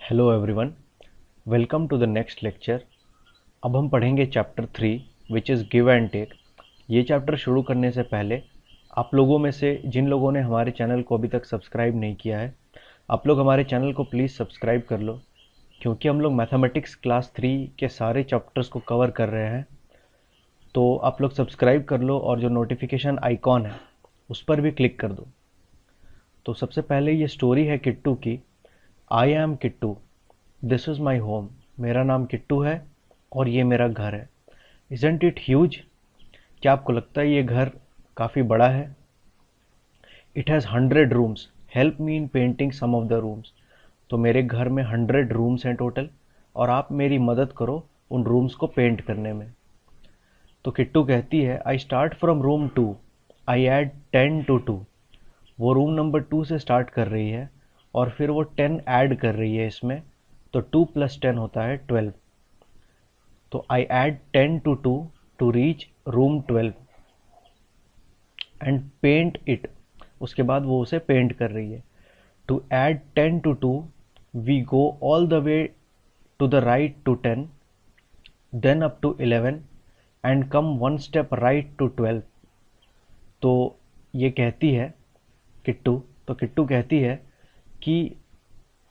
Hello everyone, welcome to the next lecture. अब हम पढ़ेंगे chapter 3 which is give and take. ये chapter शुरू करने से पहले आप लोगों में से जिन लोगों ने हमारे चैनल को अभी तक सब्सक्राइब नहीं किया है, आप लोग हमारे चैनल को प्लीज़ सब्सक्राइब कर लो, क्योंकि हम लोग मैथमेटिक्स क्लास 3 के सारे चैप्टर्स को कवर कर रहे हैं। तो आप लोग सब्सक्राइब कर लो और जो नोटिफिकेशन आइकॉन है उस पर भी क्लिक कर दो। तो सबसे पहले ये स्टोरी है किट्टू की। I am Kittu, this is my home. मेरा नाम किट्टू है और ये मेरा घर है। Isn't it huge? क्या आपको लगता है ये घर काफ़ी बड़ा है? It has 100 rooms, help me in painting some of the rooms. तो मेरे घर में 100 रूम्स हैं टोटल, और आप मेरी मदद करो उन रूम्स को पेंट करने में। तो किट्टू कहती है, I start from room 2, I add 10 to 2। वो रूम नंबर 2 से स्टार्ट कर रही है और फिर वो 10 ऐड कर रही है इसमें। तो 2 + 10 होता है 12। तो I add 10 to 2 to reach room 12 and paint it. उसके बाद वो उसे पेंट कर रही है। To add 10 to 2 we go all the way to the right to 10, then up to 11 and come one step right to 12। तो ये कहती है किट्टू, तो किट्टू कहती है कि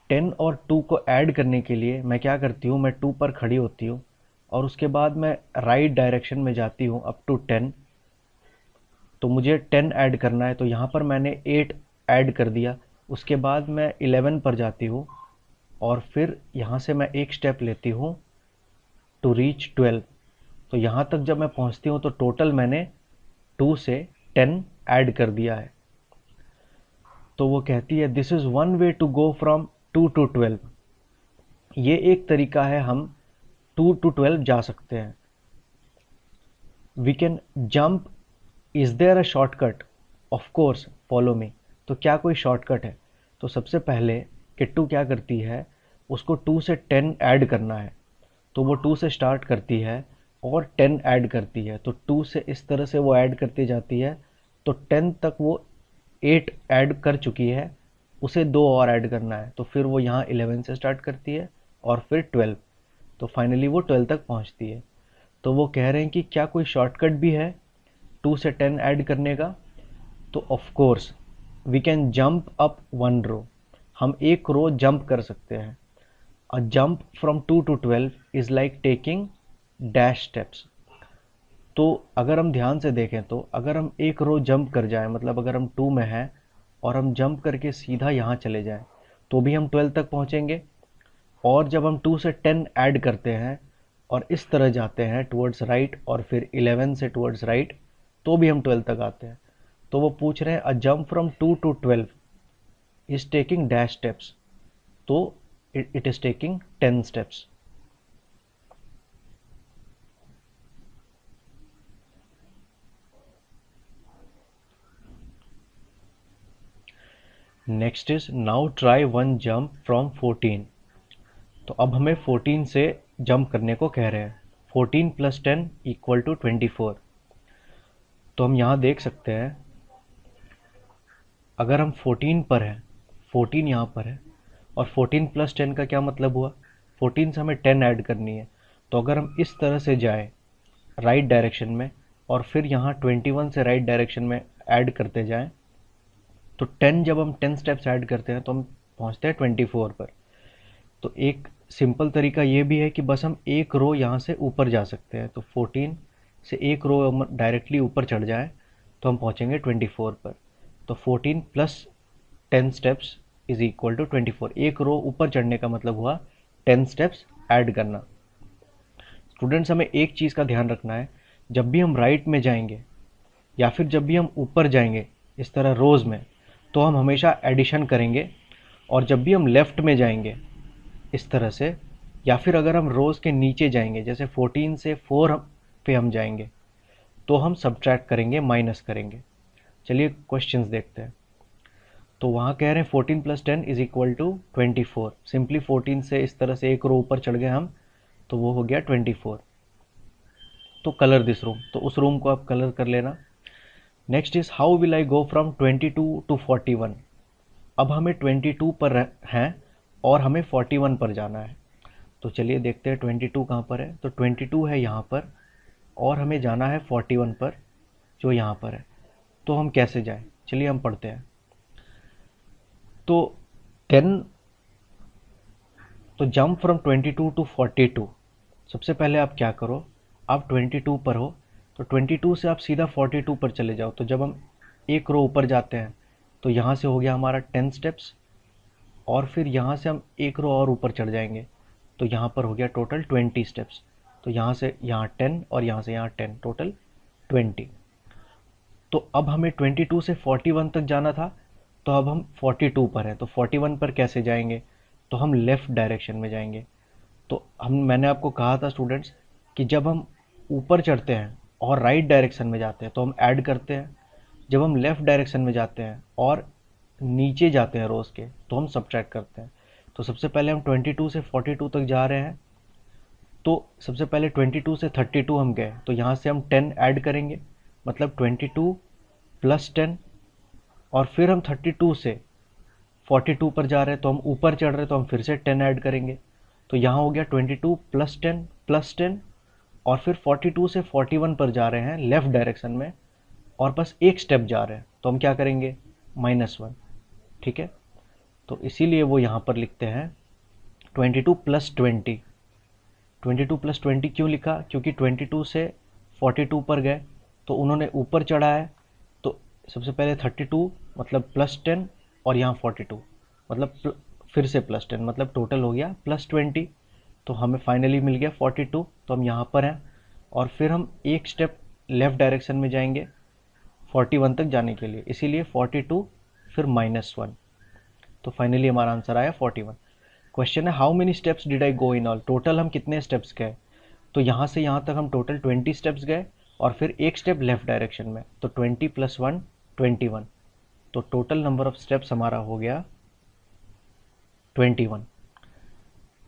10 और 2 को ऐड करने के लिए मैं क्या करती हूँ, मैं 2 पर खड़ी होती हूँ और उसके बाद मैं राइट डायरेक्शन में जाती हूँ अप टू 10। तो मुझे 10 ऐड करना है, तो यहाँ पर मैंने 8 ऐड कर दिया। उसके बाद मैं 11 पर जाती हूँ और फिर यहाँ से मैं एक स्टेप लेती हूँ टू रीच 12। तो यहाँ तक जब मैं पहुँचती हूँ तो टोटल मैंने 2 से 10 ऐड कर दिया है। तो वो कहती है, this is one way to go from 2 to 12। ये एक तरीका है, हम 2 टू 12 जा सकते हैं। We can jump, is there a shortcut? Of course, follow me. तो क्या कोई शॉर्टकट है? तो सबसे पहले किट्टू क्या करती है, उसको 2 से 10 ऐड करना है। तो वो 2 से स्टार्ट करती है और 10 ऐड करती है। तो 2 से इस तरह से वो ऐड करती जाती है। तो 10 तक वो 8 ऐड कर चुकी है, उसे 2 और ऐड करना है। तो फिर वो यहाँ 11 से स्टार्ट करती है और फिर 12। तो फाइनली वो 12 तक पहुँचती है। तो वो कह रहे हैं कि क्या कोई शॉर्टकट भी है 2 से 10 ऐड करने का? तो of course, we can jump up 1 row. हम एक रो जंप कर सकते हैं। A jump from 2 to 12 is like taking dash steps. तो अगर हम ध्यान से देखें तो अगर हम एक रो जंप कर जाएं, मतलब अगर हम 2 में हैं और हम जंप करके सीधा यहाँ चले जाएं, तो भी हम 12 तक पहुँचेंगे। और जब हम 2 से 10 ऐड करते हैं और इस तरह जाते हैं टुवर्ड्स राइट और फिर 11 से टुवर्ड्स राइट, तो भी हम 12 तक आते हैं। तो वो पूछ रहे हैं, a jump from 2 to 12 is taking dash steps. तो it is taking 10 steps. Next is now try one jump from 14। तो अब हमें 14 से जंप करने को कह रहे हैं। 14 + 10 = 24। तो हम यहाँ देख सकते हैं, अगर हम 14 पर हैं, 14 यहाँ पर है, और 14 + 10 का क्या मतलब हुआ, 14 से हमें 10 ऐड करनी है। तो अगर हम इस तरह से जाएं राइट डायरेक्शन में और फिर यहाँ 21 से राइट डायरेक्शन में ऐड करते जाएं, तो 10, जब हम 10 स्टेप्स ऐड करते हैं तो हम पहुँचते हैं 24 पर। तो एक सिंपल तरीका ये भी है कि बस हम एक रो यहाँ से ऊपर जा सकते हैं। तो 14 से एक रो हम डायरेक्टली ऊपर चढ़ जाएं तो हम पहुँचेंगे 24 पर। तो 14 + 10 स्टेप्स इज इक्वल टू 24। एक रो ऊपर चढ़ने का मतलब हुआ 10 स्टेप्स ऐड करना। स्टूडेंट्स, हमें एक चीज़ का ध्यान रखना है, जब भी हम राइट में जाएंगे या फिर जब भी हम ऊपर जाएंगे इस तरह रोज़ में, तो हम हमेशा एडिशन करेंगे। और जब भी हम लेफ़्ट में जाएंगे इस तरह से, या फिर अगर हम रोज़ के नीचे जाएंगे, जैसे 14 से 4 पे हम जाएंगे, तो हम सब्ट्रैक्ट करेंगे, माइनस करेंगे। चलिए क्वेश्चंस देखते हैं। तो वहाँ कह रहे हैं 14 + 10 इज इक्वल टू 24। सिंपली 14 से इस तरह से एक रो ऊपर चढ़ गए हम, तो वो हो गया 24। तो कलर दिस रूम, तो उस रूम को आप कलर कर लेना। Next is how will I go from 22 to 41। अब हमें 22 पर हैं और हमें 41 पर जाना है। तो चलिए देखते हैं 22 कहाँ पर है। तो 22 है यहाँ पर और हमें जाना है 41 पर जो यहाँ पर है। तो हम कैसे जाएं? चलिए हम पढ़ते हैं। तो 10 तो जंप फ्रॉम 22 टू 42। सबसे पहले आप क्या करो, आप 22 पर हो तो 22 से आप सीधा 42 पर चले जाओ। तो जब हम एक रो ऊपर जाते हैं तो यहाँ से हो गया हमारा 10 स्टेप्स और फिर यहाँ से हम एक रो और ऊपर चढ़ जाएंगे तो यहाँ पर हो गया टोटल 20 स्टेप्स। तो यहाँ से यहाँ 10 और यहाँ से यहाँ 10, टोटल 20। तो अब हमें 22 से 41 तक जाना था, तो अब हम 42 पर हैं। तो 41 पर कैसे जाएंगे? तो हम लेफ़्ट डायरेक्शन में जाएंगे। तो मैंने आपको कहा था स्टूडेंट्स कि जब हम ऊपर चढ़ते हैं और राइट डायरेक्शन में जाते हैं तो हम ऐड करते हैं, जब हम लेफ़्ट डायरेक्शन में जाते हैं और नीचे जाते हैं रोज़ के तो हम सब्ट्रैक्ट करते हैं। तो सबसे पहले हम 22 से 42 तक जा रहे हैं। तो सबसे पहले 22 से 32 हम गए तो यहाँ से हम 10 ऐड करेंगे, मतलब 22 प्लस 10। और फिर हम 32 से 42 पर जा रहे हैं तो हम ऊपर चढ़ रहे हैं तो हम फिर से 10 ऐड करेंगे। तो यहाँ हो गया 22 प्लस 10 प्लस 10। और फिर 42 से 41 पर जा रहे हैं लेफ़्ट डायरेक्शन में और बस एक स्टेप जा रहे हैं तो हम क्या करेंगे? -1। ठीक है, तो इसीलिए वो यहाँ पर लिखते हैं 22 प्लस 20। 22 प्लस 20 क्यों लिखा? क्योंकि 22 से 42 पर गए तो उन्होंने ऊपर चढ़ा है। तो सबसे पहले 32 मतलब प्लस 10 और यहाँ 42 मतलब फिर से प्लस 10 मतलब टोटल हो गया प्लस 20। तो हमें फाइनली मिल गया 42। तो हम यहाँ पर हैं और फिर हम एक स्टेप लेफ़्ट डायरेक्शन में जाएंगे 41 तक जाने के लिए, इसीलिए 42 फिर -1। तो फाइनली हमारा आंसर आया 41। क्वेश्चन है how many steps did I go in all? Total हम कितने स्टेप्स गए? तो यहाँ से यहाँ तक हम टोटल 20 स्टेप्स गए और फिर एक स्टेप लेफ़्ट डायरेक्शन में, तो 20 + 1 21। तो टोटल नंबर ऑफ स्टेप्स हमारा हो गया 21।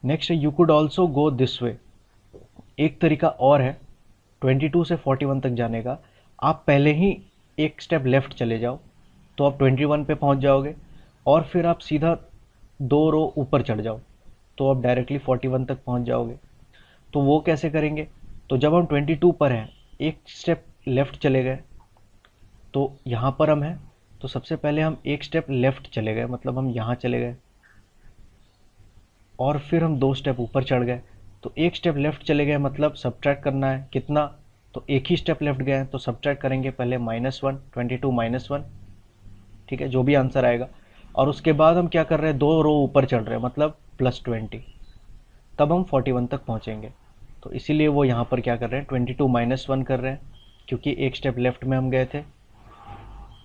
नेक्स्ट है you could also go this way. एक तरीका और है 22 से 41 तक जाने का। आप पहले ही एक स्टेप लेफ़्ट चले जाओ तो आप 21 पे पहुंच जाओगे और फिर आप सीधा 2 रो ऊपर चढ़ जाओ तो आप डायरेक्टली 41 तक पहुंच जाओगे। तो वो कैसे करेंगे? तो जब हम 22 पर हैं, एक स्टेप लेफ़्ट चले गए तो यहाँ पर हम हैं, तो सबसे पहले हम एक स्टेप लेफ़्ट चले गए, मतलब हम यहाँ चले गए और फिर हम 2 स्टेप ऊपर चढ़ गए। तो एक स्टेप लेफ़्ट चले गए मतलब सब्ट्रैक्ट करना है कितना? तो एक ही स्टेप लेफ़्ट गए हैं तो सब्ट्रैक्ट करेंगे पहले -1, 22 -1। ठीक है, जो भी आंसर आएगा। और उसके बाद हम क्या कर रहे हैं? 2 रो ऊपर चढ़ रहे हैं मतलब +20, तब हम 41 तक पहुंचेंगे। तो इसीलिए वो यहाँ पर क्या कर रहे हैं? 22 -1 कर रहे हैं क्योंकि एक स्टेप लेफ़्ट में हम गए थे।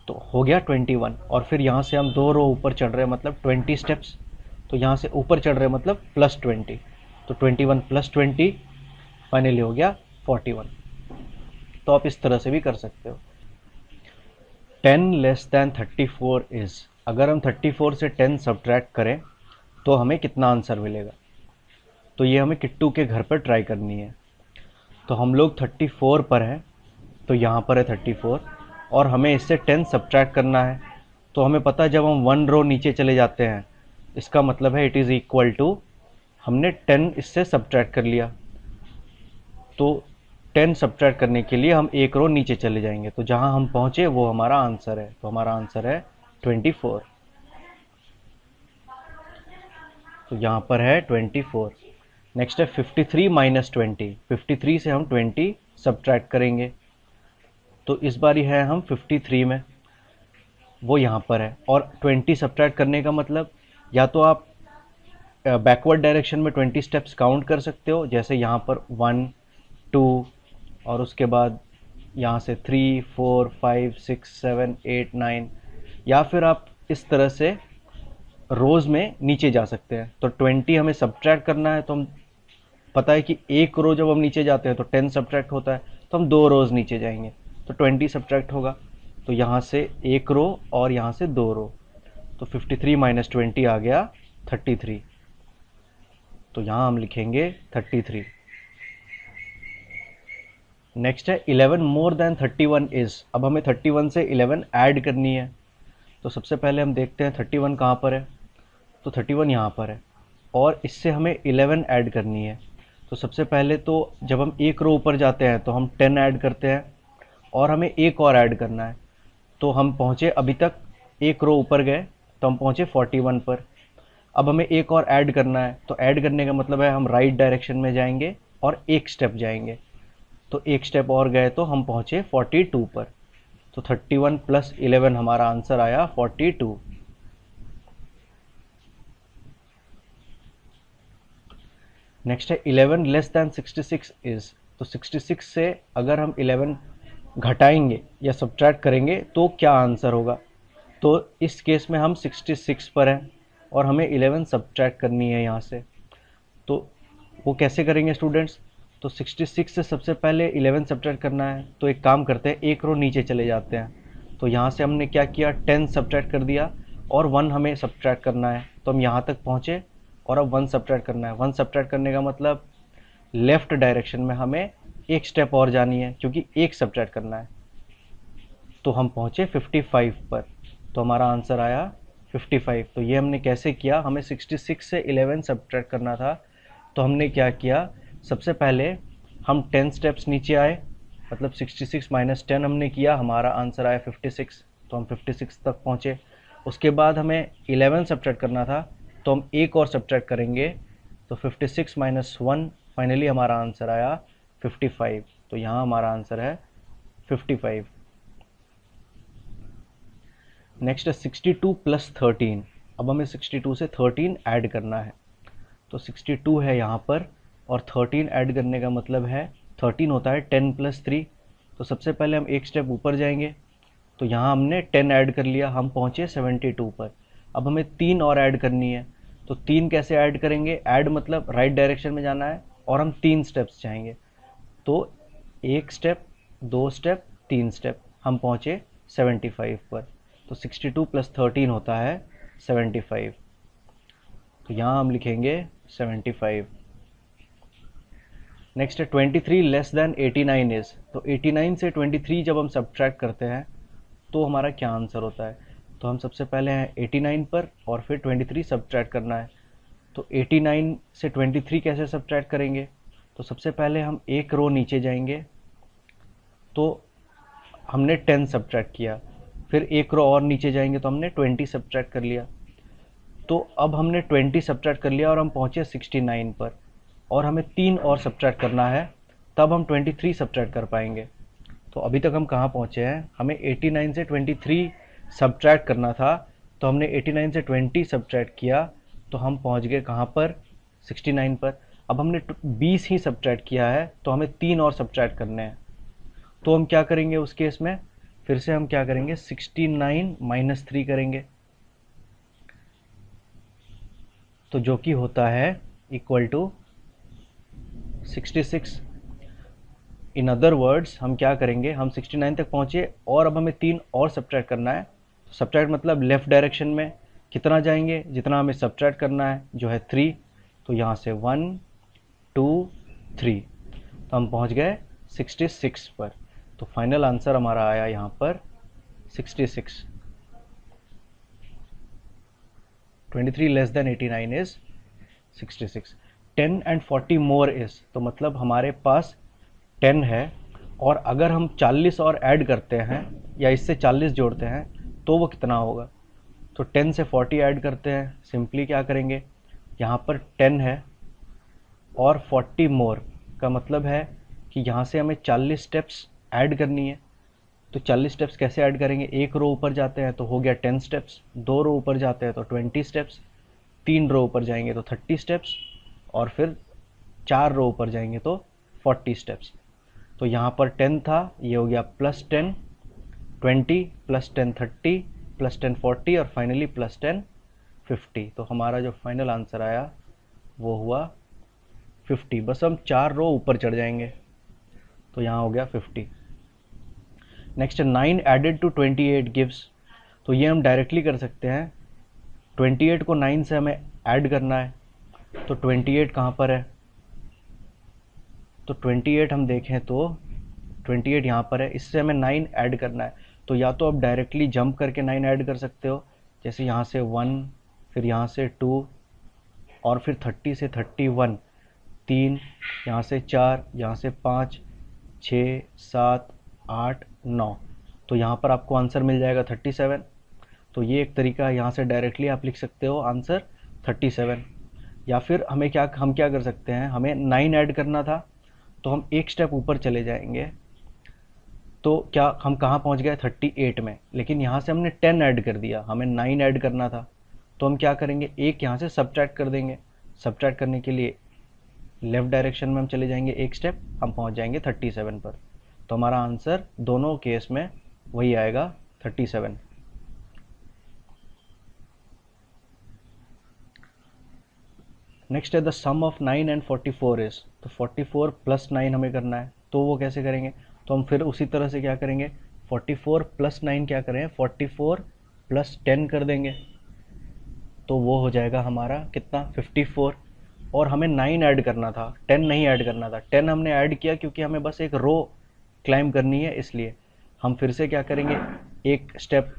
तो हो गया 21 और फिर यहाँ से हम 2 रो ऊपर चढ़ रहे हैं मतलब 20 स्टेप्स। तो यहाँ से ऊपर चढ़ रहे हैं मतलब +20। तो 21 + 20 फाइनली हो गया 41। तो आप इस तरह से भी कर सकते हो। 10 लेस दैन 34 इज़, अगर हम 34 से 10 सब्ट्रैक्ट करें तो हमें कितना आंसर मिलेगा? तो ये हमें किट्टू के घर पर ट्राई करनी है। तो हम लोग 34 पर हैं, तो यहाँ पर है 34 और हमें इससे 10 सब्ट्रैक्ट करना है। तो हमें पता है जब हम 1 रो नीचे चले जाते हैं इसका मतलब है इट इज़ इक्वल टू, हमने 10 इससे सब्ट्रैक्ट कर लिया। तो 10 सब्ट्रैक्ट करने के लिए हम एक रो नीचे चले जाएंगे तो जहाँ हम पहुँचे वो हमारा आंसर है। तो हमारा आंसर है 24। तो यहाँ पर है 24। नेक्स्ट है 53 - 20। 53 से हम 20 सब्ट्रैक्ट करेंगे तो इस बारी है हम 53 में, वो यहाँ पर है। और 20 सब्ट्रैक्ट करने का मतलब या तो आप बैकवर्ड डायरेक्शन में 20 स्टेप्स काउंट कर सकते हो, जैसे यहाँ पर 1 2 और उसके बाद यहाँ से 3 4 5 6 7 8 9, या फिर आप इस तरह से रोज़ में नीचे जा सकते हैं। तो 20 हमें सब्ट्रैक्ट करना है तो हम पता है कि एक रो जब हम नीचे जाते हैं तो 10 सब्ट्रैक्ट होता है, तो हम 2 रोज़ नीचे जाएंगे तो 20 सब्ट्रैक्ट होगा। तो यहाँ से एक रो और यहाँ से 2 रो, तो 53 - 20 आ गया 33। तो यहाँ हम लिखेंगे 33। नेक्स्ट है 11 मोर देन 31 इज़। अब हमें 31 से 11 ऐड करनी है। तो सबसे पहले हम देखते हैं 31 कहाँ पर है। तो 31 यहाँ पर है। और इससे हमें 11 ऐड करनी है। तो सबसे पहले तो जब हम एक रो ऊपर जाते हैं तो हम 10 ऐड करते हैं और हमें एक और ऐड करना है। तो हम पहुँचे, अभी तक एक रो ऊपर गए तो हम पहुँचे 41 पर। अब हमें एक और ऐड करना है, तो ऐड करने का मतलब है हम राइट डायरेक्शन में जाएंगे और एक स्टेप जाएंगे। तो एक स्टेप और गए तो हम पहुँचे 42 पर। तो 31 प्लस 11 हमारा आंसर आया 42। नेक्स्ट है 11 लेस दैन 66 इज। तो 66 से अगर हम 11 घटाएंगे या सब्ट्रैक्ट करेंगे तो क्या आंसर होगा। तो इस केस में हम 66 पर हैं और हमें 11 सब्ट्रैक्ट करनी है यहाँ से। तो वो कैसे करेंगे स्टूडेंट्स। तो 66 से सबसे पहले 11 सब्ट्रैक्ट करना है, तो एक काम करते हैं, एक रो नीचे चले जाते हैं। तो यहाँ से हमने क्या किया, 10 सब्ट्रैक्ट कर दिया और 1 हमें सब्ट्रैक्ट करना है। तो हम यहाँ तक पहुँचे और अब 1 सब्ट्रैक्ट करना है। 1 सब्ट्रैक्ट करने का मतलब लेफ्ट डायरेक्शन में हमें एक स्टेप और जानी है, क्योंकि एक सब्ट्रैक्ट करना है। तो हम पहुँचे 55 पर। तो हमारा आंसर आया 55। तो ये हमने कैसे किया, हमें 66 से 11 सब्ट्रैक्ट करना था। तो हमने क्या किया, सबसे पहले हम 10 स्टेप्स नीचे आए, मतलब 66 माइनस 10 हमने किया, हमारा आंसर आया 56। तो हम 56 तक पहुँचे। उसके बाद हमें 11 सब्ट्रैक्ट करना था, तो हम एक और सब्ट्रैक्ट करेंगे। तो 56 माइनस 1, फाइनली हमारा आंसर आया 55। तो यहाँ हमारा आंसर है 55। नेक्स्ट है 62 प्लस 13। अब हमें 62 से 13 ऐड करना है। तो 62 है यहाँ पर और 13 ऐड करने का मतलब है 13 होता है 10 प्लस 3। तो सबसे पहले हम एक स्टेप ऊपर जाएंगे। तो यहाँ हमने 10 ऐड कर लिया, हम पहुँचे 72 पर। अब हमें 3 और ऐड करनी है। तो 3 कैसे ऐड करेंगे, ऐड मतलब राइट डायरेक्शन में जाना है और हम 3 स्टेप्स जाएंगे। तो एक स्टेप, 2 स्टेप, 3 स्टेप, हम पहुँचे 75 पर। तो 62 प्लस 13 होता है 75। तो यहाँ हम लिखेंगे 75। नेक्स्ट है 23 लेस देन 89 इज। तो 89 से 23 जब हम सब्ट्रैक्ट करते हैं तो हमारा क्या आंसर होता है। तो हम सबसे पहले हैं 89 पर और फिर 23 सब्ट्रैक्ट करना है। तो 89 से 23 कैसे सब्ट्रैक्ट करेंगे। तो सबसे पहले हम एक रो नीचे जाएंगे। तो हमने 10 सब्ट्रैक्ट किया, फिर एक रो और नीचे जाएंगे तो हमने 20 सब्ट्रैक्ट कर लिया। तो अब हमने 20 सब्ट्रैक्ट कर लिया और हम पहुँचे 69 पर और हमें 3 और सब्ट्रैक्ट करना है, तब हम 23 सब्ट्रैक्ट कर पाएंगे। तो अभी तक हम कहाँ पहुँचे हैं, हमें 89 से 23 सब्ट्रैक्ट करना था। तो हमने 89 से 20 सब्ट्रैक्ट किया तो हम पहुँच गए कहाँ पर, 69 पर। अब हमने 20 ही सब्ट्रैक्ट किया है तो हमें 3 और सब्ट्रैक्ट करने हैं। तो हम क्या करेंगे उस केस में, फिर से हम क्या करेंगे, 69 माइनस 3 करेंगे। तो जो कि होता है equal to 66। In other words हम क्या करेंगे, हम 69 तक पहुँचे और अब हमें 3 और सब्ट्रैक्ट करना है। तो सब्ट्रैक्ट मतलब लेफ़्ट डायरेक्शन में कितना जाएंगे, जितना हमें सब्ट्रैक्ट करना है जो है 3। तो यहाँ से 1 2 3, तो हम पहुँच गए 66 पर। तो फाइनल आंसर हमारा आया यहाँ पर 66। 23 less than 89 is 66। 10 and 40 more is. तो मतलब हमारे पास 10 है और अगर हम 40 और ऐड करते हैं या इससे 40 जोड़ते हैं तो वो कितना होगा। तो 10 से 40 ऐड करते हैं, सिंपली क्या करेंगे, यहाँ पर 10 है और 40 मोर का मतलब है कि यहाँ से हमें 40 स्टेप्स ऐड करनी है। तो 40 स्टेप्स कैसे ऐड करेंगे, एक रो ऊपर जाते हैं तो हो गया 10 स्टेप्स, 2 रो ऊपर जाते हैं तो 20 स्टेप्स, 3 रो ऊपर जाएंगे तो 30 स्टेप्स और फिर 4 रो ऊपर जाएंगे तो 40 स्टेप्स। तो यहाँ पर 10 था, ये हो गया प्लस 10 20 प्लस 10 30 प्लस 10 40 और फाइनली प्लस 10 50। तो हमारा जो फाइनल आंसर आया वो हुआ 50। बस हम 4 रो ऊपर चढ़ जाएंगे तो यहाँ हो गया 50। Next 9 added to 28 gives. तो ये हम डायरेक्टली कर सकते हैं, 28 को 9 से हमें ऐड करना है। तो 28 कहाँ पर है, तो 28 हम देखें तो 28 यहाँ पर है, इससे हमें 9 ऐड करना है। तो या तो आप डायरेक्टली जंप करके 9 ऐड कर सकते हो, जैसे यहाँ से 1 फिर यहाँ से 2 और फिर 30 से 31, 3, यहाँ से 4, यहाँ से 5, 6, 7, 8, 9, तो यहाँ पर आपको आंसर मिल जाएगा 37। तो ये एक तरीका है, यहाँ से डायरेक्टली आप लिख सकते हो आंसर 37। या फिर हम क्या कर सकते हैं, हमें 9 ऐड करना था तो हम एक स्टेप ऊपर चले जाएंगे, तो क्या हम कहाँ पहुँच गए 38 में, लेकिन यहाँ से हमने 10 ऐड कर दिया, हमें 9 ऐड करना था, तो हम क्या करेंगे, एक यहाँ से सब्ट्रैक्ट कर देंगे। सब्ट्रैक्ट करने के लिए लेफ़्ट डायरेक्शन में हम चले जाएंगे एक स्टेप, हम पहुँच जाएंगे 37 पर। तो हमारा आंसर दोनों केस में वही आएगा 37। नेक्स्ट है the sum of 9 and 44 is, तो 44 प्लस 9 हमें करना है, तो वो कैसे करेंगे, तो हम फिर उसी तरह से क्या करेंगे, 44 प्लस 9 क्या करें, 44 प्लस 10 कर देंगे, तो वो हो जाएगा हमारा कितना 54। और हमें 9 ऐड करना था, 10 नहीं ऐड करना था। 10 हमने ऐड किया क्योंकि हमें बस एक रो क्लाइंब करनी है, इसलिए हम फिर से क्या करेंगे, एक स्टेप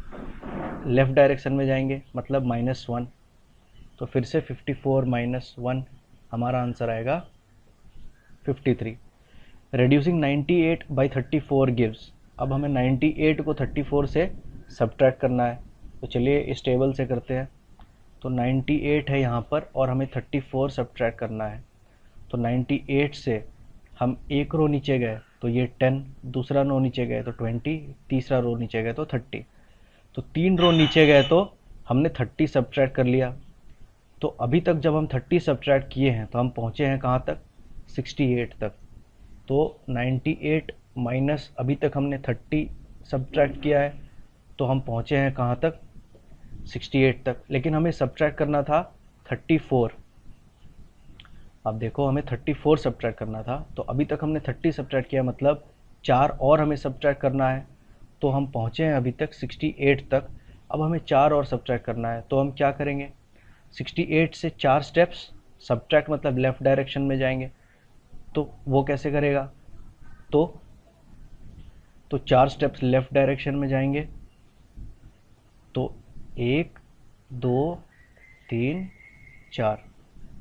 लेफ़्ट डायरेक्शन में जाएंगे, मतलब -1। तो फिर से 54 माइनस 1, हमारा आंसर आएगा 53। रेड्यूसिंग 98 बाई 34 गिव्स, अब हमें 98 को 34 से सब्ट्रैक्ट करना है, तो चलिए इस टेबल से करते हैं। तो 98 है यहाँ पर और हमें 34 सब्ट्रैक्ट करना है। तो 98 से हम एक रो नीचे गए तो ये 10, दूसरा रो नीचे गए तो 20, तीसरा रो नीचे गए तो 30, तो 3 रो नीचे गए तो हमने 30 सब्ट्रैक्ट कर लिया। तो अभी तक जब हम 30 सब्ट्रैक्ट किए हैं तो हम पहुँचे हैं कहाँ तक, 68 तक। तो 98 माइनस अभी तक हमने 30 सब्ट्रैक्ट किया है, तो हम पहुँचे हैं कहाँ तक, 68 तक। लेकिन हमें सब्ट्रैक्ट करना था 34। अब देखो हमें 34 सब्ट्रैक्ट करना था, तो अभी तक हमने 30 सब्ट्रैक्ट किया, मतलब 4 और हमें सब्ट्रैक्ट करना है, तो हम पहुँचे हैं अभी तक 68 तक। अब हमें 4 और सब्ट्रैक्ट करना है, तो हम क्या करेंगे, 68 से 4 स्टेप्स सब्ट्रैक्ट, मतलब लेफ़्ट डायरेक्शन में जाएंगे। तो वो कैसे करेगा, तो 4 स्टेप्स लेफ़्ट डायरेक्शन में जाएंगे, तो 1, 2, 3, 4,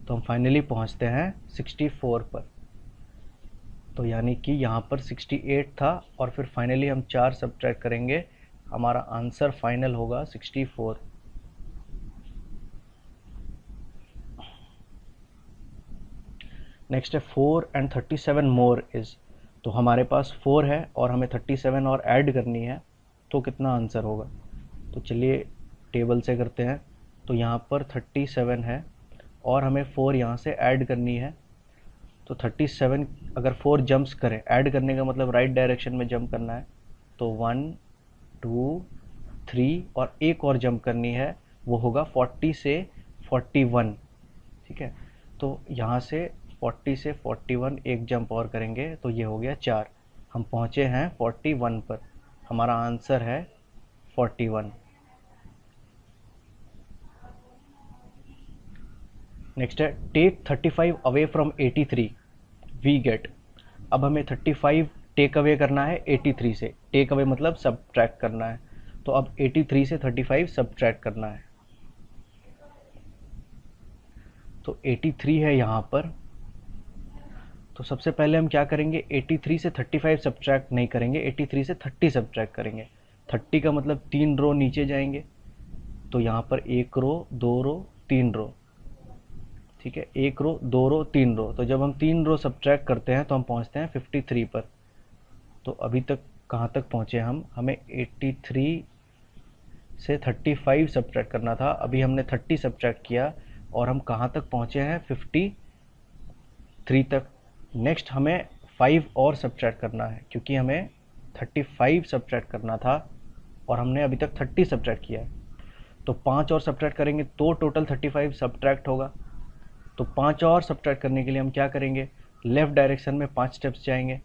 तो हम फाइनली पहुंचते हैं 64 पर। तो यानी कि यहाँ पर 68 था और फिर फाइनली हम 4 सब्ट्रैक्ट करेंगे, हमारा आंसर फाइनल होगा 64। नेक्स्ट है 4 एंड 37 मोर इज, तो हमारे पास 4 है और हमें 37 और ऐड करनी है, तो कितना आंसर होगा। तो चलिए टेबल से करते हैं। तो यहाँ पर 37 है और हमें 4 यहाँ से ऐड करनी है। तो 37 अगर 4 जंप्स करें, ऐड करने का मतलब राइट डायरेक्शन में जंप करना है, तो 1, 2, 3 और एक और जंप करनी है, वो होगा 40 से 41। ठीक है, तो यहाँ से 40 से 41 एक जंप और करेंगे, तो ये हो गया 4। हम पहुँचे हैं 41 पर, हमारा आंसर है 41। नेक्स्ट है take 35 away from 83 we get, अब हमें 35 टेक अवे करना है 83 से, टेक अवे मतलब सब्ट्रैक्ट करना है, तो अब 83 से 35 सब्ट्रैक्ट करना है। तो 83 है यहाँ पर, तो सबसे पहले हम क्या करेंगे, 83 से 35 सब्ट्रैक्ट नहीं करेंगे, 83 से 30 सब्ट्रैक्ट करेंगे। 30 का मतलब 3 रो नीचे जाएंगे, तो यहाँ पर 1 रो, 2 रो, 3 रो, ठीक है, 1 रो, 2 रो, 3 रो, तो जब हम 3 रो सब्ट्रैक्ट करते हैं तो हम पहुँचते हैं 53 पर। तो अभी तक कहाँ तक पहुँचे हम, हमें 83 से 35 सब्ट्रैक्ट करना था, अभी हमने 30 सब्ट्रैक्ट किया और हम कहाँ तक पहुँचे हैं 53 तक। नेक्स्ट हमें 5 और सब्ट्रैक्ट करना है, क्योंकि हमें 35 सब्ट्रैक्ट करना था और हमने अभी तक 30 सब्ट्रैक्ट किया है, तो 5 और सब्ट्रैक्ट करेंगे तो टोटल 35 सब्ट्रैक्ट होगा। तो 5 और सब्ट्रैक्ट करने के लिए हम क्या करेंगे, लेफ़्ट डायरेक्शन में 5 स्टेप्स जाएंगे,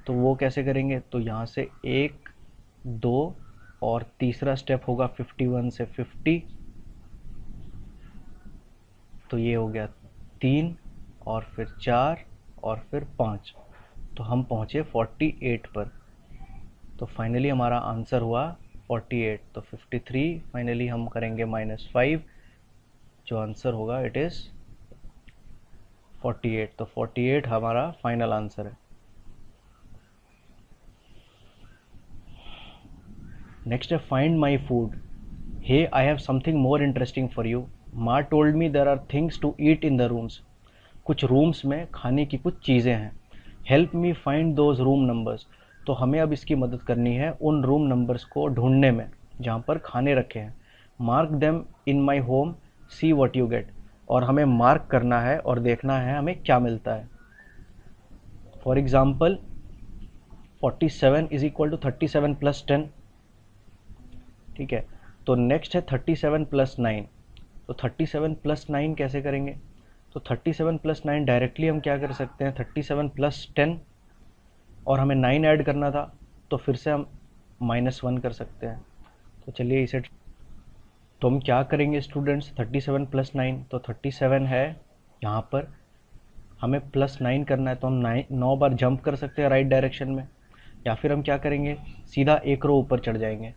तो वो कैसे करेंगे, तो यहाँ से 1, 2 और तीसरा स्टेप होगा 51 से 50, तो ये हो गया 3 और फिर 4 और फिर 5, तो हम पहुँचे 48 पर। तो फाइनली हमारा आंसर हुआ 48, तो 53 फाइनली हम करेंगे -5, जो आंसर होगा इट इज़ 48, तो 48 हमारा फाइनल आंसर है। नेक्स्ट है find my food. Hey I have something more interesting for you. माँ told me there are things to eat in the rooms. कुछ रूम्स में खाने की कुछ चीज़ें हैं। Help me find those room numbers. तो हमें अब इसकी मदद करनी है उन रूम नंबर्स को ढूंढने में जहाँ पर खाने रखे हैं। Mark them in my home, see what you get. और हमें मार्क करना है और देखना है हमें क्या मिलता है। For example 47 is equal to 37 plus 10। ठीक है, तो नेक्स्ट है 37 प्लस 9। तो 37 प्लस 9 कैसे करेंगे? तो 37 प्लस 9 डायरेक्टली हम क्या कर सकते हैं, 37 प्लस 10, और हमें 9 ऐड करना था तो फिर से हम -1 कर सकते हैं। तो चलिए इसे, तो हम क्या करेंगे स्टूडेंट्स, 37 प्लस 9, तो 37 है यहाँ पर, हमें प्लस 9 करना है तो हम 9 बार जंप कर सकते हैं राइट डायरेक्शन में, या फिर हम क्या करेंगे, सीधा एक रो ऊपर चढ़ जाएंगे।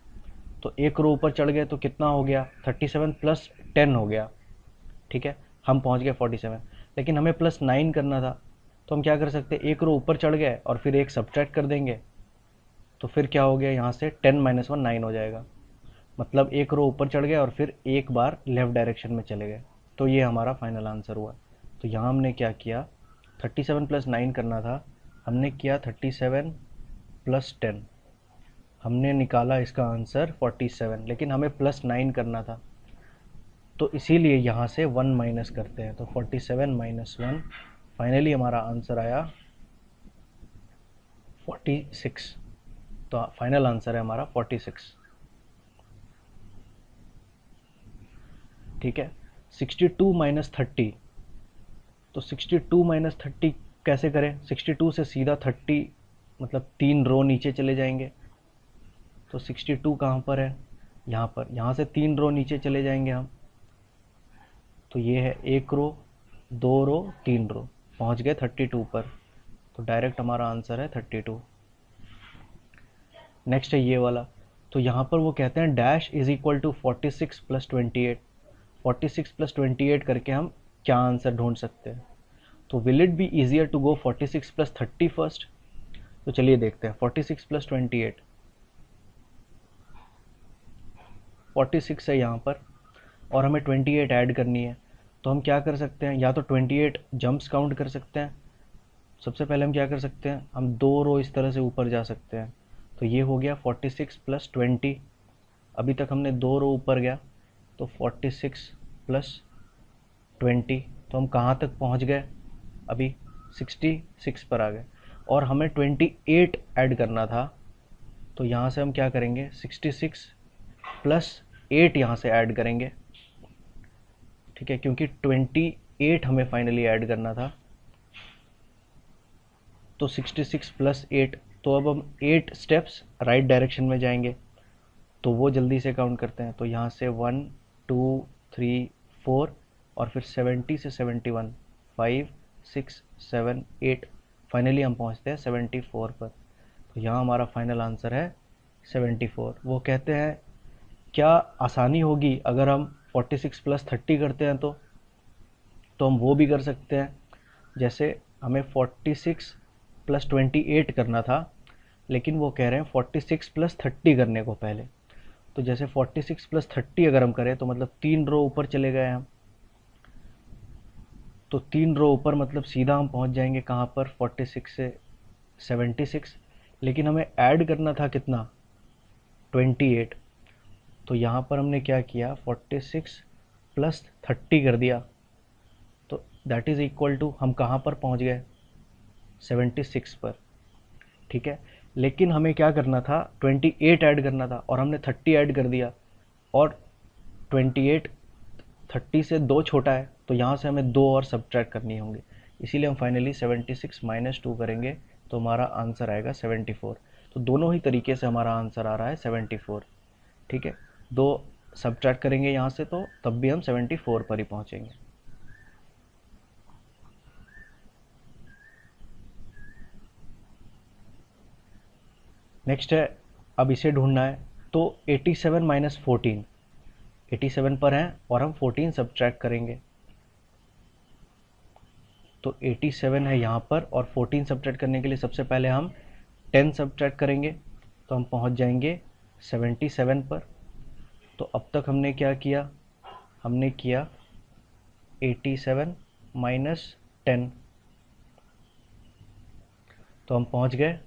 तो एक रो ऊपर चढ़ गए तो कितना हो गया, 37 प्लस 10 हो गया। ठीक है, हम पहुंच गए 47, लेकिन हमें प्लस 9 करना था। तो हम क्या कर सकते हैं, एक रो ऊपर चढ़ गए और फिर एक सब्ट्रैक्ट कर देंगे, तो फिर क्या हो गया, यहाँ से 10 - 1 9 हो जाएगा। मतलब एक रो ऊपर चढ़ गए और फिर एक बार लेफ्ट डायरेक्शन में चले गए। तो ये हमारा फाइनल आंसर हुआ। तो यहाँ हमने क्या किया, 37 प्लस 9 करना था, हमने किया 37 प्लस 10, हमने निकाला इसका आंसर 47, लेकिन हमें प्लस 9 करना था, तो इसीलिए यहाँ से 1 माइनस करते हैं। तो 47 - 1, फाइनली हमारा आंसर आया 46। तो फाइनल आंसर है हमारा 46। ठीक है, 62 - 30। तो 62 - 30 कैसे करें, 62 से सीधा 30, मतलब 3 रो नीचे चले जाएंगे। तो 62 कहाँ पर है, यहाँ पर, यहाँ से 3 रो नीचे चले जाएंगे हम। तो ये है एक रो, 2 रो, 3 रो, पहुँच गए 32 पर। तो डायरेक्ट हमारा आंसर है 32। नेक्स्ट है ये वाला। तो यहाँ पर वो कहते हैं dash is equal to 46 plus 28। 46 plus 28 करके हम क्या आंसर ढूंढ सकते हैं। तो will it be easier to go 46 plus 30 first. तो चलिए देखते हैं, 46 प्लस 28, 46 है यहाँ पर, और हमें 28 ऐड करनी है। तो हम क्या कर सकते हैं, या तो 28 जंप्स काउंट कर सकते हैं। सबसे पहले हम क्या कर सकते हैं, हम 2 रो इस तरह से ऊपर जा सकते हैं। तो ये हो गया 46 प्लस 20, अभी तक हमने 2 रो ऊपर गया, तो 46 प्लस 20, तो हम कहाँ तक पहुँच गए, अभी 66 पर आ गए, और हमें 28 ऐड करना था। तो यहाँ से हम क्या करेंगे, 66 प्लस 8 यहाँ से ऐड करेंगे। ठीक है, क्योंकि 28 हमें फाइनली ऐड करना था। तो 66 प्लस 8, तो अब हम 8 स्टेप्स राइट डायरेक्शन में जाएंगे, तो वो जल्दी से काउंट करते हैं। तो यहाँ से 1 2 3 4, और फिर 70 से 71, 5 6 7 8, फाइनली हम पहुँचते हैं 74 पर। तो यहाँ हमारा फाइनल आंसर है 74। वो कहते हैं क्या आसानी होगी अगर हम 46 प्लस 30 करते हैं, तो हम वो भी कर सकते हैं। जैसे हमें 46 प्लस 28 करना था, लेकिन वो कह रहे हैं 46 प्लस 30 करने को पहले। तो जैसे 46 प्लस 30 अगर हम करें तो मतलब 3 रो ऊपर चले गए हम। तो 3 रो ऊपर मतलब सीधा हम पहुंच जाएंगे कहाँ पर, 46 से 76, लेकिन हमें ऐड करना था कितना, 28। तो यहाँ पर हमने क्या किया, 46 प्लस 30 कर दिया, तो दैट इज़ इक्वल टू, हम कहाँ पर पहुँच गए, 76 पर। ठीक है, लेकिन हमें क्या करना था, 28 ऐड करना था, और हमने 30 ऐड कर दिया, और 28 30 से 2 छोटा है, तो यहाँ से हमें 2 और सब्ट्रैक्ट करनी होंगी। इसीलिए हम फाइनली 76 - 2 करेंगे, तो हमारा आंसर आएगा 74। तो दोनों ही तरीके से हमारा आंसर आ रहा है 74। ठीक है, 2 सब्ट्रैक्ट करेंगे यहाँ से तो तब भी हम 74 पर ही पहुँचेंगे। नेक्स्ट है, अब इसे ढूंढना है। तो 87 - 14, 87 पर हैं और हम 14 सब्ट्रैक्ट करेंगे। तो 87 है यहाँ पर, और 14 सब्ट्रैक्ट करने के लिए सबसे पहले हम 10 सब्ट्रैक्ट करेंगे, तो हम पहुँच जाएंगे 77 पर। तो अब तक हमने क्या किया, हमने किया 87 माइनस 10, तो हम पहुंच गए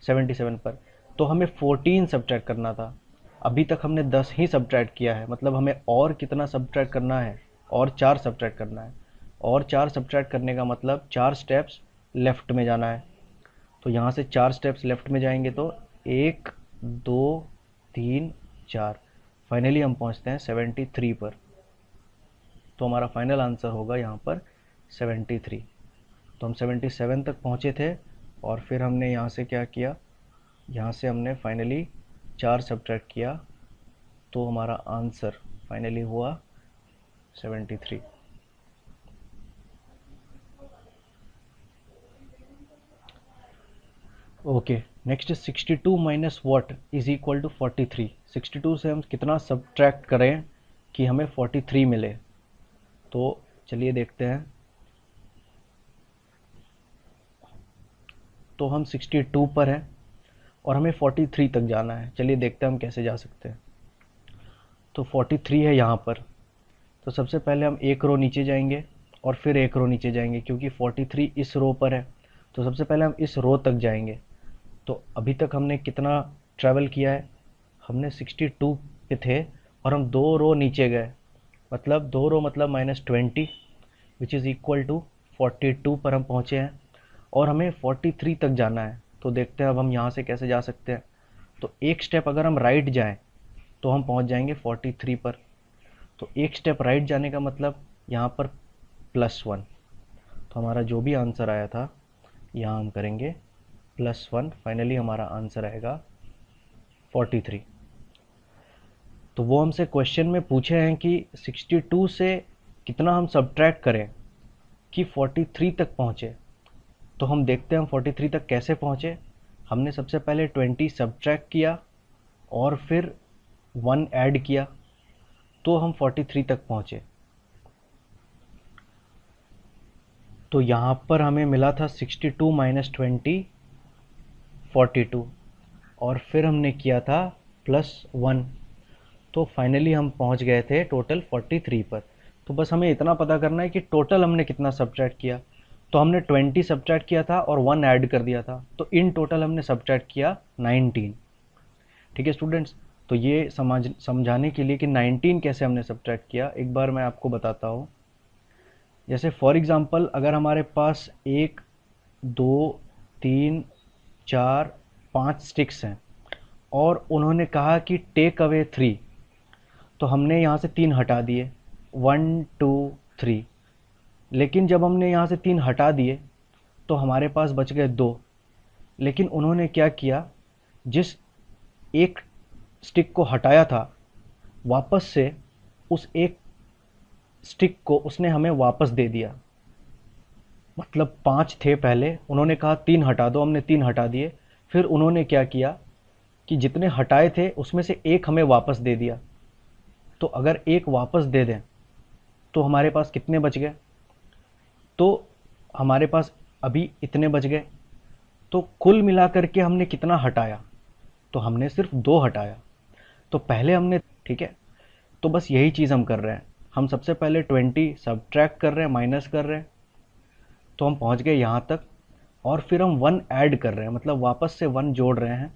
77 पर। तो हमें 14 सब्ट्रैक्ट करना था, अभी तक हमने 10 ही सब्ट्रैक्ट किया है, मतलब हमें और कितना सब्ट्रैक्ट करना है, और 4 सब्ट्रैक्ट करना है। और 4 सब्ट्रैक्ट करने का मतलब 4 स्टेप्स लेफ्ट में जाना है। तो यहाँ से 4 स्टेप्स लेफ्ट में जाएंगे तो 1 2 3 4, फाइनली हम पहुँचते हैं 73 पर। तो हमारा फाइनल आंसर होगा यहाँ पर 73। तो हम 77 तक पहुँचे थे, और फिर हमने यहाँ से क्या किया, यहाँ से हमने फाइनली 4 सब्ट्रैक्ट किया, तो हमारा आंसर फाइनली हुआ 73। Okay, next 62 minus what is equal to 43। 62 से हम कितना सब्ट्रैक्ट करें कि हमें 43 मिले, तो चलिए देखते हैं। तो हम 62 पर हैं और हमें 43 तक जाना है, चलिए देखते हैं हम कैसे जा सकते हैं। तो 43 है यहाँ पर, तो सबसे पहले हम एक रो नीचे जाएंगे और फिर एक रो नीचे जाएंगे, क्योंकि 43 इस रो पर है। तो सबसे पहले हम इस रो तक जाएंगे। तो अभी तक हमने कितना ट्रैवल किया है, हमने 62 पे थे और हम 2 रो नीचे गए, मतलब 2 रो मतलब -20 विच इज़ इक्वल टू 42 पर हम पहुँचे हैं, और हमें 43 तक जाना है। तो देखते हैं अब हम यहाँ से कैसे जा सकते हैं। तो एक स्टेप अगर हम राइट जाएं तो हम पहुँच जाएंगे 43 पर। तो एक स्टेप राइट जाने का मतलब यहाँ पर +1, तो हमारा जो भी आंसर आया था यहाँ हम करेंगे +1, फाइनली हमारा आंसर आएगा 43। तो वो हमसे क्वेश्चन में पूछे हैं कि 62 से कितना हम सब्ट्रैक्ट करें कि 43 तक पहुँचे। तो हम देखते हैं हम 43 तक कैसे पहुँचे। हमने सबसे पहले 20 सब्ट्रैक्ट किया और फिर 1 ऐड किया, तो हम 43 तक पहुँचे। तो यहाँ पर हमें मिला था 62 माइनस 20 42, और फिर हमने किया था +1, तो फाइनली हम पहुँच गए थे टोटल 43 पर। तो बस हमें इतना पता करना है कि टोटल हमने कितना सब्ट्रैक्ट किया। तो हमने 20 सब्ट्रैक्ट किया था और 1 ऐड कर दिया था, तो इन टोटल हमने सब्ट्रैक्ट किया 19। ठीक है स्टूडेंट्स, तो ये समझाने के लिए कि 19 कैसे हमने सब्ट्रैक्ट किया, एक बार मैं आपको बताता हूँ। जैसे फॉर एग्ज़ाम्पल अगर हमारे पास 1 2 3 4 5 स्टिक्स हैं और उन्होंने कहा कि टेक अवे 3, तो हमने यहाँ से 3 हटा दिए, 1 2 3। लेकिन जब हमने यहाँ से 3 हटा दिए तो हमारे पास बच गए 2। लेकिन उन्होंने क्या किया, जिस एक स्टिक को हटाया था वापस से उस एक स्टिक को उसने हमें वापस दे दिया। मतलब 5 थे पहले, उन्होंने कहा 3 हटा दो, हमने 3 हटा दिए। फिर उन्होंने क्या किया कि जितने हटाए थे उसमें से एक हमें वापस दे दिया। तो अगर एक वापस दे दें तो हमारे पास कितने बच गए, तो हमारे पास अभी इतने बच गए। तो कुल मिलाकर के हमने कितना हटाया, तो हमने सिर्फ 2 हटाया। तो पहले हमने, ठीक है, तो बस यही चीज़ हम कर रहे हैं। हम सबसे पहले 20 सब्ट्रैक्ट कर रहे हैं, माइनस कर रहे हैं, तो हम पहुंच गए यहाँ तक, और फिर हम 1 ऐड कर रहे हैं, मतलब वापस से 1 जोड़ रहे हैं,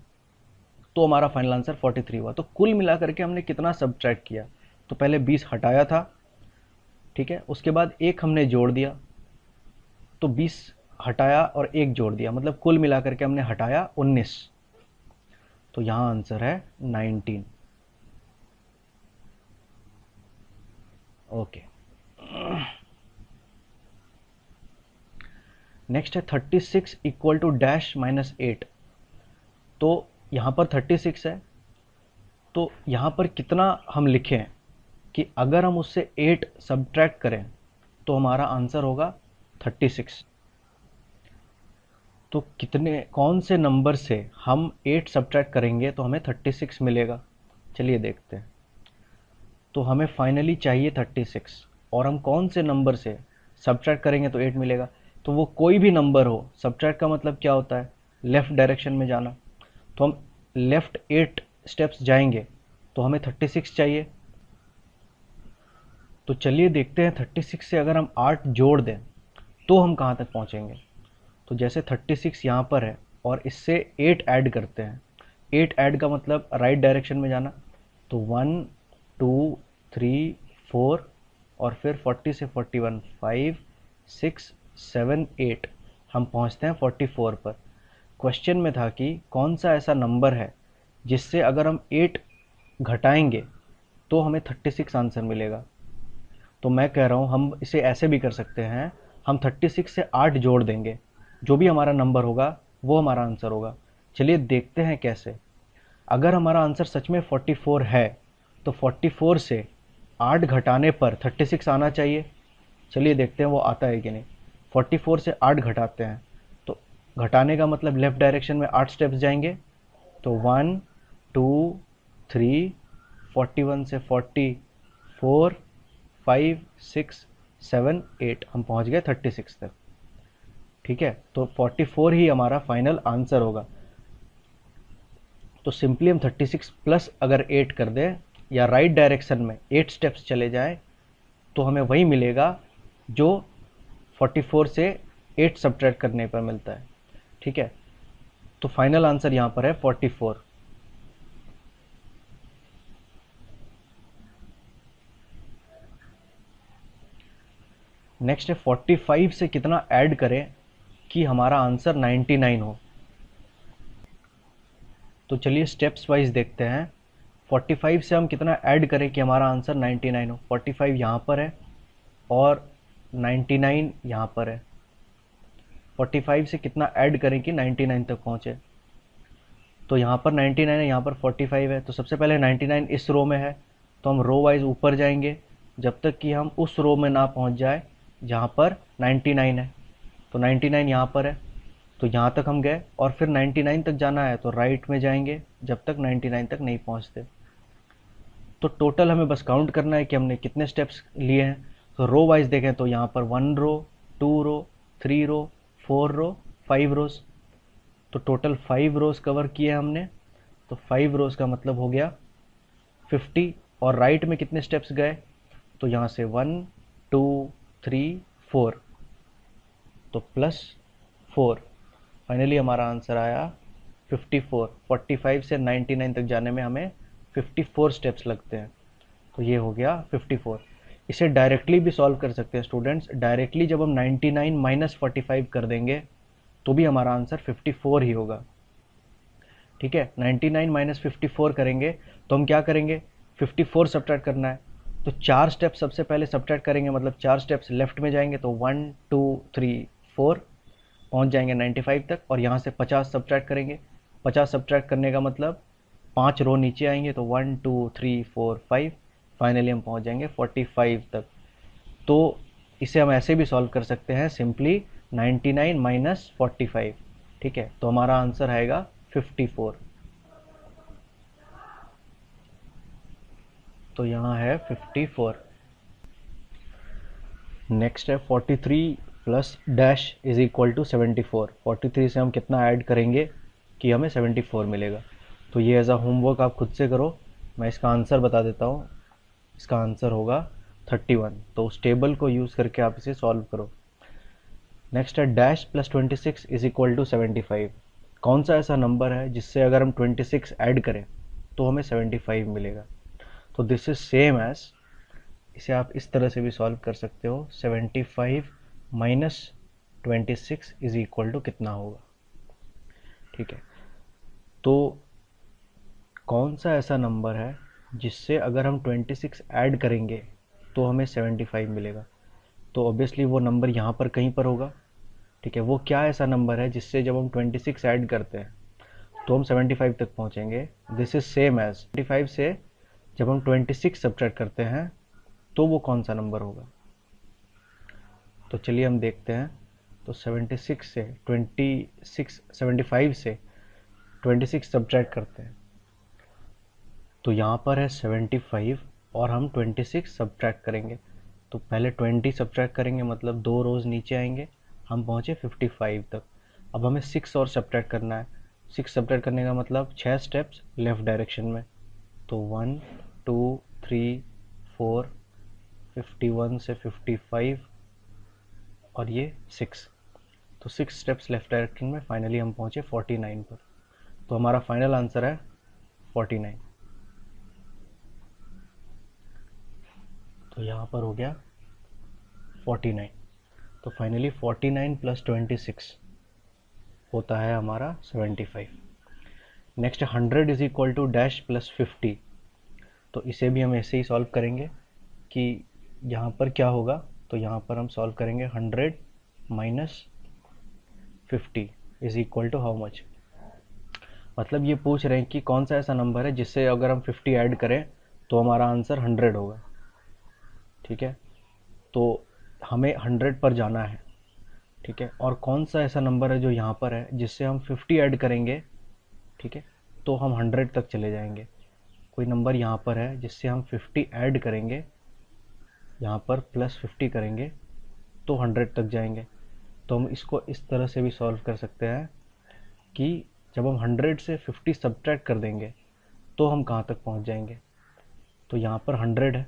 तो हमारा फाइनल आंसर 43 हुआ। तो कुल मिलाकर के हमने कितना सब्ट्रैक्ट किया, तो पहले 20 हटाया था, ठीक है, उसके बाद एक हमने जोड़ दिया, तो 20 हटाया और एक जोड़ दिया, मतलब कुल मिलाकर के हमने हटाया 19। तो यहाँ आंसर है 19। ओके, नेक्स्ट है 36 इक्वल टू डैश -8। तो यहाँ पर 36 है, तो यहाँ पर कितना हम लिखें कि अगर हम उससे 8 सब्ट्रैक्ट करें तो हमारा आंसर होगा 36। तो कितने, कौन से नंबर से हम 8 सब्ट्रैक्ट करेंगे तो हमें 36 मिलेगा, चलिए देखते हैं। तो हमें फाइनली चाहिए 36, और हम कौन से नंबर से सब्ट्रैक्ट करेंगे तो 8 मिलेगा। तो वो कोई भी नंबर हो, सब्ट्रैक्ट का मतलब क्या होता है, लेफ़्ट डायरेक्शन में जाना। तो हम लेफ़्ट 8 स्टेप्स जाएंगे तो हमें 36 चाहिए। तो चलिए देखते हैं 36 से अगर हम 8 जोड़ दें तो हम कहाँ तक पहुँचेंगे। तो जैसे 36 यहाँ पर है और इससे 8 ऐड करते हैं, 8 ऐड का मतलब राइट डायरेक्शन में जाना। तो 1 2 3 4 और फिर 40 से 41 5 6 7 8 हम पहुँचते हैं 44 पर। क्वेश्चन में था कि कौन सा ऐसा नंबर है जिससे अगर हम 8 घटाएंगे तो हमें 36 आंसर मिलेगा। तो मैं कह रहा हूँ हम इसे ऐसे भी कर सकते हैं, हम 36 से 8 जोड़ देंगे, जो भी हमारा नंबर होगा वो हमारा आंसर होगा। चलिए देखते हैं कैसे। अगर हमारा आंसर सच में 44 है तो 44 से 8 घटाने पर 36 आना चाहिए। चलिए देखते हैं वो आता है कि नहीं। 44 से 8 घटाते हैं तो घटाने का मतलब लेफ्ट डायरेक्शन में 8 स्टेप्स जाएंगे। तो 1 2 3 41 से 40 4 5 6 7 8 हम पहुंच गए 36 तक। ठीक है, तो 44 ही हमारा फाइनल आंसर होगा। तो सिंपली हम 36 प्लस अगर 8 कर दें या राइट डायरेक्शन में 8 स्टेप्स चले जाएं तो हमें वही मिलेगा जो 44 से 8 सब्ट्रैक्ट करने पर मिलता है। ठीक है, तो फाइनल आंसर यहाँ पर है 44। नेक्स्ट है 45 से कितना ऐड करें कि हमारा आंसर 99 हो। तो चलिए स्टेप्स वाइज देखते हैं। 45 से हम कितना ऐड करें कि हमारा आंसर 99 हो। 45 यहाँ पर है और 99 यहाँ पर है। 45 से कितना ऐड करें कि 99 तक पहुँचे। तो यहाँ पर 99 है, यहाँ पर 45 है। तो सबसे पहले 99 इस रो में है तो हम रो वाइज ऊपर जाएंगे जब तक कि हम उस रो में ना पहुँच जाए जहाँ पर 99 है। तो 99 यहाँ पर है तो यहाँ तक हम गए और फिर 99 तक जाना है तो राइट में जाएंगे जब तक 99 तक नहीं पहुँचते। तो टोटल हमें बस काउंट करना है कि हमने कितने स्टेप्स लिए हैं। तो रो वाइज देखें तो यहाँ पर 1 रो 2 रो 3 रो 4 रो 5 रोज। तो टोटल 5 रोज कवर किए हमने। तो 5 रोज का मतलब हो गया 50। और राइट में कितने स्टेप्स गए, तो यहाँ से 1 2 3 4 तो प्लस 4। फाइनली हमारा आंसर आया 54। 45 से 99 तक जाने में हमें 54 स्टेप्स लगते हैं। तो ये हो गया 54। इसे डायरेक्टली भी सॉल्व कर सकते हैं स्टूडेंट्स। डायरेक्टली जब हम 99 माइनस 45 कर देंगे तो भी हमारा आंसर 54 ही होगा। ठीक है, 99 माइनस 54 करेंगे तो हम क्या करेंगे, 54 सब्ट्रैक्ट करना है। तो 4 स्टेप सबसे पहले सब्ट्रैक्ट करेंगे, मतलब 4 स्टेप्स लेफ्ट में जाएंगे तो 1 2 3 4 पहुंच जाएंगे 95 तक। और यहाँ से 50 सब्ट्रैक्ट करेंगे। 50 सब्ट्रैक्ट करने का मतलब 5 रो नीचे आएंगे तो 1 2 3 4 5 फाइनली हम पहुंच जाएंगे 45 तक। तो इसे हम ऐसे भी सॉल्व कर सकते हैं सिंपली 99 माइनस 45। ठीक है, तो हमारा आंसर आएगा 54। तो यहाँ है 54। नेक्स्ट है 43 plus dash is equal to 74। 43 से हम कितना ऐड करेंगे कि हमें 74 मिलेगा। तो ये एज अ होमवर्क आप खुद से करो। मैं इसका आंसर बता देता हूँ। इसका आंसर होगा 31। तो उस टेबल को यूज़ करके आप इसे सॉल्व करो। नेक्स्ट है dash plus 26 is equal to 75। कौन सा ऐसा नंबर है जिससे अगर हम 26 ऐड करें तो हमें 75 मिलेगा। तो दिस इज सेम एज, इसे आप इस तरह से भी सॉल्व कर सकते हो। 75 माइनस 26 इज इक्वल टू कितना होगा। ठीक है, तो कौन सा ऐसा नंबर है जिससे अगर हम 26 ऐड करेंगे तो हमें 75 मिलेगा। तो ऑब्वियसली वो नंबर यहाँ पर कहीं पर होगा। ठीक है, वो क्या ऐसा नंबर है जिससे जब हम 26 ऐड करते हैं तो हम 75 तक पहुँचेंगे। दिस इज सेम एज 25 से जब हम 26 सब्ट्रैक्ट करते हैं तो वो कौन सा नंबर होगा। तो चलिए हम देखते हैं। तो 76 से 26 75 से 26 सब्ट्रैक्ट करते हैं तो यहाँ पर है 75 और हम 26 सब्ट्रैक्ट करेंगे तो पहले 20 सब्ट्रैक्ट करेंगे, मतलब 2 रोज़ नीचे आएंगे, हम पहुँचे 55 तक। अब हमें 6 और सब्ट्रैक्ट करना है। 6 सब्ट्रैक्ट करने का मतलब 6 स्टेप्स लेफ़्ट डायरेक्शन में। तो 1 2 3 4, 51 से 55 और ये 6, तो 6 स्टेप्स लेफ्ट डायरेक्शन में। फाइनली हम पहुंचे 49 पर। तो हमारा फाइनल आंसर है 49। तो यहाँ पर हो गया 49। तो फाइनली 49 प्लस 26 होता है हमारा 75। Next 100 is equal to dash plus 50। तो इसे भी हम ऐसे ही सॉल्व करेंगे कि यहाँ पर क्या होगा। तो यहाँ पर हम सॉल्व करेंगे 100 minus 50 is equal to how much. मतलब ये पूछ रहे हैं कि कौन सा ऐसा नंबर है जिससे अगर हम 50 ऐड करें तो हमारा आंसर 100 होगा। ठीक है, तो हमें 100 पर जाना है। ठीक है, और कौन सा ऐसा नंबर है जो यहाँ पर है जिससे हम 50 ऐड करेंगे, ठीक है, तो हम 100 तक चले जाएंगे। कोई नंबर यहाँ पर है जिससे हम 50 ऐड करेंगे, यहाँ पर प्लस 50 करेंगे तो 100 तक जाएंगे। तो हम इसको इस तरह से भी सॉल्व कर सकते हैं कि जब हम 100 से 50 सब्ट्रैक्ट कर देंगे तो हम कहाँ तक पहुँच जाएंगे। तो यहाँ पर 100 है,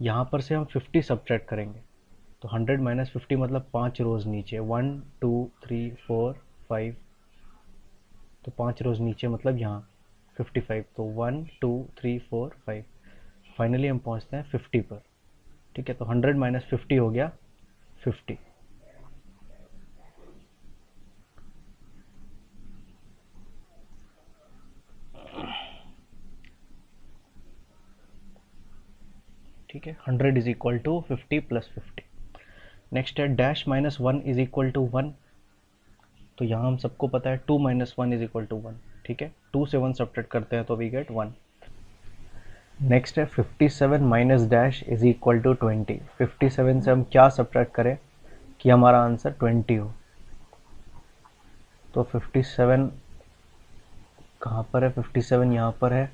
यहाँ पर से हम 50 सब्ट्रैक्ट करेंगे तो 100 माइनस 50 मतलब 5 रोज़ नीचे, 1 2 3 4 5, तो 5 रोज़ नीचे मतलब यहाँ 55। तो 1 2 3 4 5, फाइनली हम पहुँचते हैं 50 पर। ठीक है, तो 100 माइनस 50 हो गया 50। ठीक है, 100 is equal to 50 plus 50। Next है dash minus 1 is equal to 1। तो यहाँ हम सबको पता है 2 माइनस 1 इज इक्वल टू 1। ठीक है, 2 से 1 सब्ट्रैक्ट करते हैं तो वी गेट 1। नेक्स्ट है 57 minus dash is equal to 20। 57 से हम क्या सब्ट्रैक्ट करें कि हमारा आंसर 20 हो। तो 57 कहाँ पर है, 57 यहाँ पर है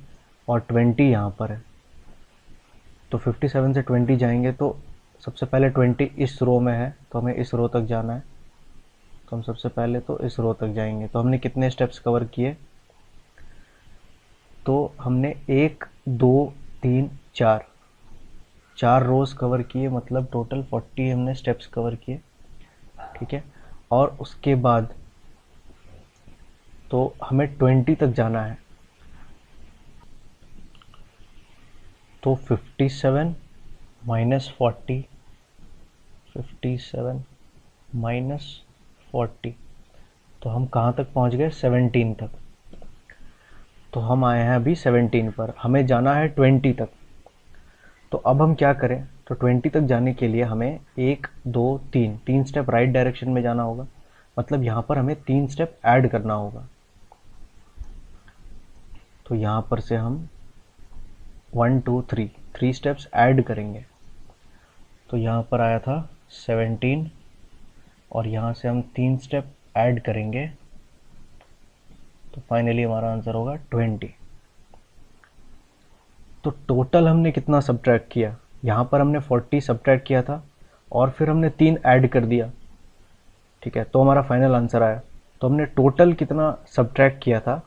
और 20 यहाँ पर है। तो 57 से 20 जाएंगे तो सबसे पहले 20 इस रो में है तो हमें इस रो तक जाना है। तो हम सबसे पहले तो इस रो तक जाएंगे। तो हमने कितने स्टेप्स कवर किए, तो हमने 1 2 3 4 4 रोज कवर किए, मतलब टोटल 40 हमने स्टेप्स कवर किए। ठीक है, और उसके बाद तो हमें 20 तक जाना है। तो 57 माइनस 40, 57 माइनस 40, तो हम कहाँ तक पहुँच गए, 17 तक। तो हम आए हैं अभी 17 पर, हमें जाना है 20 तक। तो अब हम क्या करें, तो 20 तक जाने के लिए हमें 1 2 3 3 स्टेप राइट डायरेक्शन में जाना होगा। मतलब यहाँ पर हमें 3 स्टेप ऐड करना होगा। तो यहाँ पर से हम 1 2 3 3 स्टेप्स ऐड करेंगे। तो यहाँ पर आया था 17 और यहाँ से हम 3 स्टेप ऐड करेंगे तो फाइनली हमारा आंसर होगा 20। तो टोटल हमने कितना सब्ट्रैक्ट किया, यहाँ पर हमने 40 सब्ट्रैक्ट किया था और फिर हमने 3 ऐड कर दिया। ठीक है, तो हमारा फाइनल आंसर आया। तो हमने टोटल कितना सब्ट्रैक्ट किया था,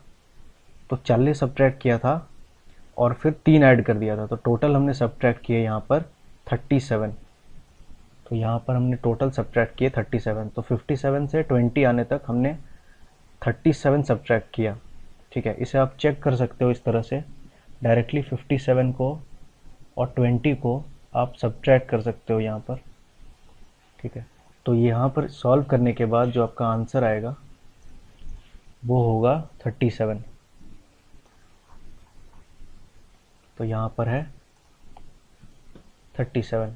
तो 40 सब्ट्रैक्ट किया था और फिर 3 ऐड कर दिया था। तो टोटल हमने सब्ट्रैक्ट किए यहाँ पर 37। तो यहाँ पर हमने टोटल सब्ट्रैक्ट किए 37। तो 57 से 20 आने तक हमने 37 सब्ट्रैक्ट किया। ठीक है, इसे आप चेक कर सकते हो इस तरह से डायरेक्टली 57 को और 20 को आप सब्ट्रैक्ट कर सकते हो यहाँ पर। ठीक है, तो यहाँ पर सॉल्व करने के बाद जो आपका आंसर आएगा वो होगा 37। तो यहाँ पर है 37।